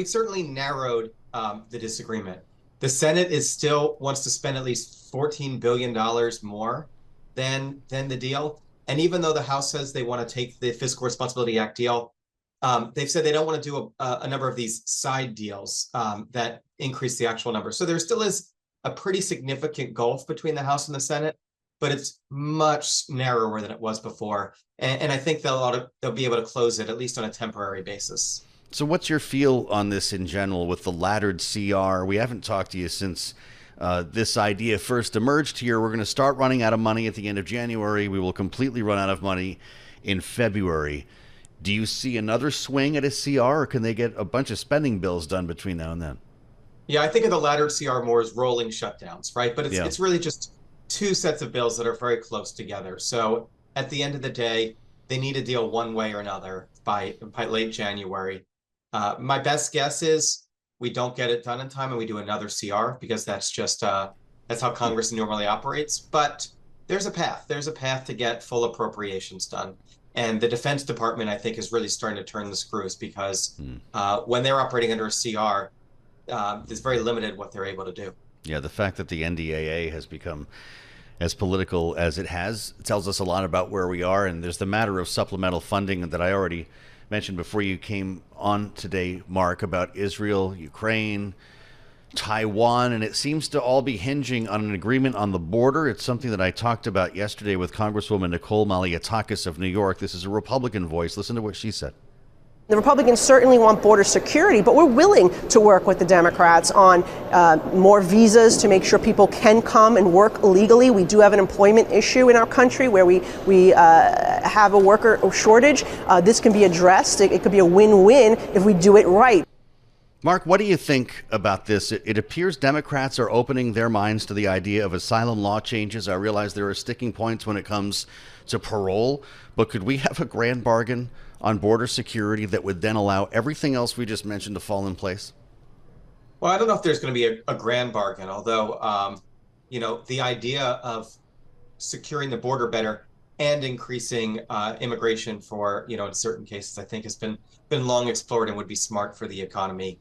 We've certainly narrowed the disagreement. The Senate is still wants to spend at least $14 billion more than the deal. And even though the House says they want to take the Fiscal Responsibility Act deal, they've said they don't want to do a number of these side deals that increase the actual number. So there still is a pretty significant gulf between the House and the Senate, but it's much narrower than it was before. And I think they'll be able to close it, at least on a temporary basis. So what's your feel on this in general with the laddered CR? We haven't talked to you since this idea first emerged here. We're going to start running out of money at the end of January. We will completely run out of money in February. Do you see another swing at a CR, or can they get a bunch of spending bills done between now and then? Yeah, I think of the laddered CR more as rolling shutdowns, right? But it's really just two sets of bills that are very close together. So at the end of the day, they need a deal one way or another by late January. My best guess is we don't get it done in time and we do another CR, because that's just that's how Congress normally operates. But there's a path. There's a path to get full appropriations done. And the Defense Department, I think, is really starting to turn the screws, because when they're operating under a CR, it's very limited what they're able to do. Yeah, the fact that the NDAA has become as political as it has tells us a lot about where we are. And there's the matter of supplemental funding that I already mentioned before you came on today, Mark, about Israel, Ukraine, Taiwan, and it seems to all be hinging on an agreement on the border. It's something that I talked about yesterday with Congresswoman Nicole Caucus of New York. This is a Republican voice. Listen to what she said. The Republicans certainly want border security, but we're willing to work with the Democrats on more visas to make sure people can come and work legally. We do have an employment issue in our country where we have a worker shortage. This can be addressed. It could be a win-win if we do it right. Mark, what do you think about this? It appears Democrats are opening their minds to the idea of asylum law changes. I realize there are sticking points when it comes to parole, but could we have a grand bargain on border security that would then allow everything else we just mentioned to fall in place? Well, I don't know if there's going to be a grand bargain, although, the idea of securing the border better and increasing immigration for, in certain cases, I think has been long explored and would be smart for the economy.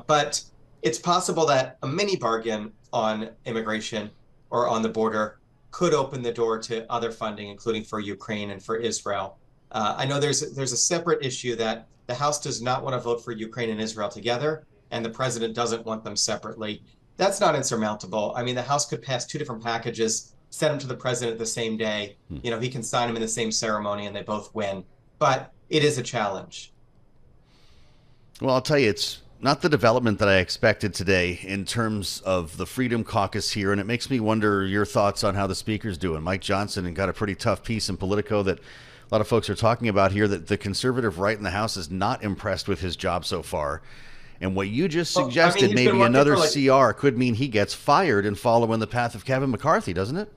But it's possible that a mini bargain on immigration or on the border could open the door to other funding, including for Ukraine and for Israel. I know there's a separate issue that the House does not want to vote for Ukraine and Israel together, and the president doesn't want them separately. That's not insurmountable. I mean, the House could pass two different packages, send them to the president the same day. He can sign them in the same ceremony and they both win. But it is a challenge. Well, I'll tell you, it's not the development that I expected today in terms of the Freedom Caucus here, and it makes me wonder your thoughts on how the speaker's doing. Mike Johnson got a pretty tough piece in Politico that a lot of folks are talking about here, that the conservative right in the House is not impressed with his job so far. And what you just suggested, maybe another CR could mean he gets fired and follow in the path of Kevin McCarthy, doesn't it?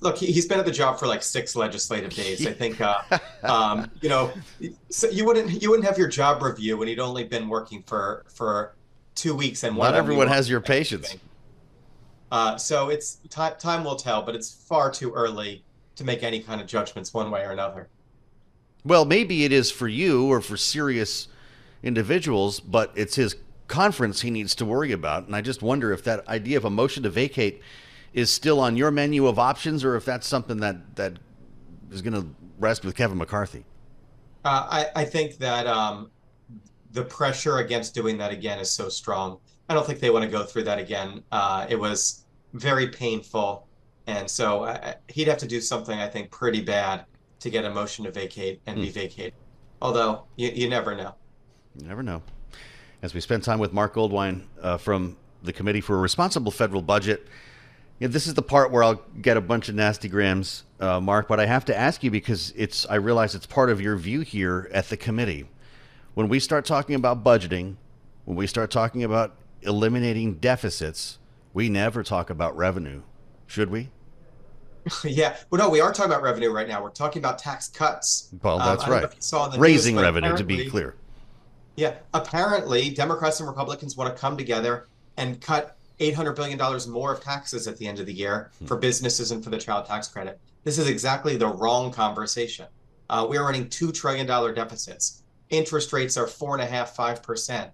Look, he's been at the job for like 6 legislative days. I think, so you wouldn't have your job review when he'd only been working for 2 weeks. And not everyone has your patience. So it's time will tell, but it's far too early to make any kind of judgments one way or another. Well, maybe it is for you or for serious individuals, but it's his conference he needs to worry about. And I just wonder if that idea of a motion to vacate is still on your menu of options, or if that's something that is going to rest with Kevin McCarthy. I think that the pressure against doing that again is so strong. I don't think they want to go through that again. It was very painful. And so he'd have to do something, I think, pretty bad to get a motion to vacate and be vacated. Although you never know. You never know. As we spend time with Marc Goldwein from the Committee for a Responsible Federal Budget. This is the part where I'll get a bunch of nasty grams, Mark, but I have to ask you because I realize it's part of your view here at the committee. When we start talking about budgeting, when we start talking about eliminating deficits, we never talk about revenue. Should we? Yeah. Well, no, we are talking about revenue right now. We're talking about tax cuts. Well, that's right. Raising revenue, to be clear. Yeah. Apparently, Democrats and Republicans want to come together and cut $800 billion more of taxes at the end of the year for businesses and for the child tax credit. This is exactly the wrong conversation. We are running $2 trillion deficits. Interest rates are 4.5%, 5%.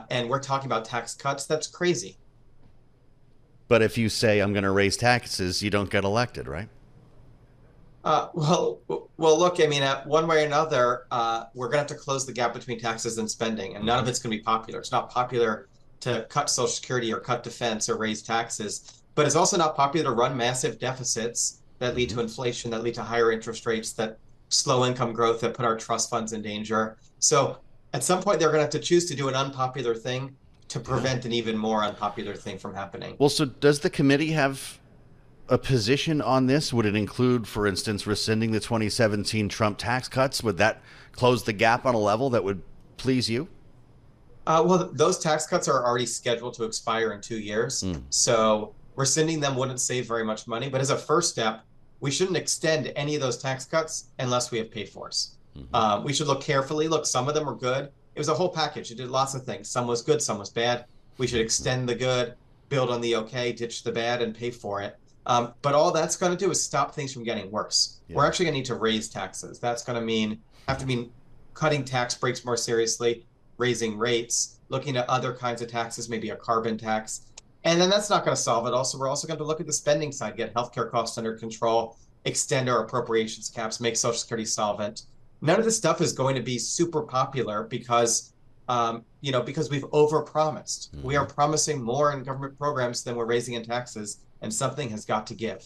and we're talking about tax cuts. That's crazy. But if you say I'm going to raise taxes, you don't get elected, right? Well, look, I mean, one way or another, we're going to have to close the gap between taxes and spending, and none of it's going to be popular. It's not popular to cut Social Security or cut defense or raise taxes, but it's also not popular to run massive deficits that lead to inflation, that lead to higher interest rates, that slow income growth, that put our trust funds in danger. So at some point, they're going to have to choose to do an unpopular thing to prevent an even more unpopular thing from happening. Well, so does the committee have a position on this? Would it include, for instance, rescinding the 2017 Trump tax cuts? Would that close the gap on a level that would please you? Well, those tax cuts are already scheduled to expire in 2 years. So rescinding them wouldn't save very much money. But as a first step, we shouldn't extend any of those tax cuts unless we have pay-fors. We should look carefully. Look, some of them were good. It was a whole package. It did lots of things. Some was good, some was bad. We should extend the good, build on the okay, ditch the bad, and pay for it. But all that's going to do is stop things from getting worse. We're actually going to need to raise taxes. That's going to have to mean cutting tax breaks more seriously, raising rates, looking at other kinds of taxes, maybe a carbon tax. And then that's not going to solve it. Also, we're also going to look at the spending side, get healthcare costs under control, extend our appropriations caps, make Social Security solvent. None of this stuff is going to be super popular because because we've overpromised. We are promising more in government programs than we're raising in taxes, and something has got to give.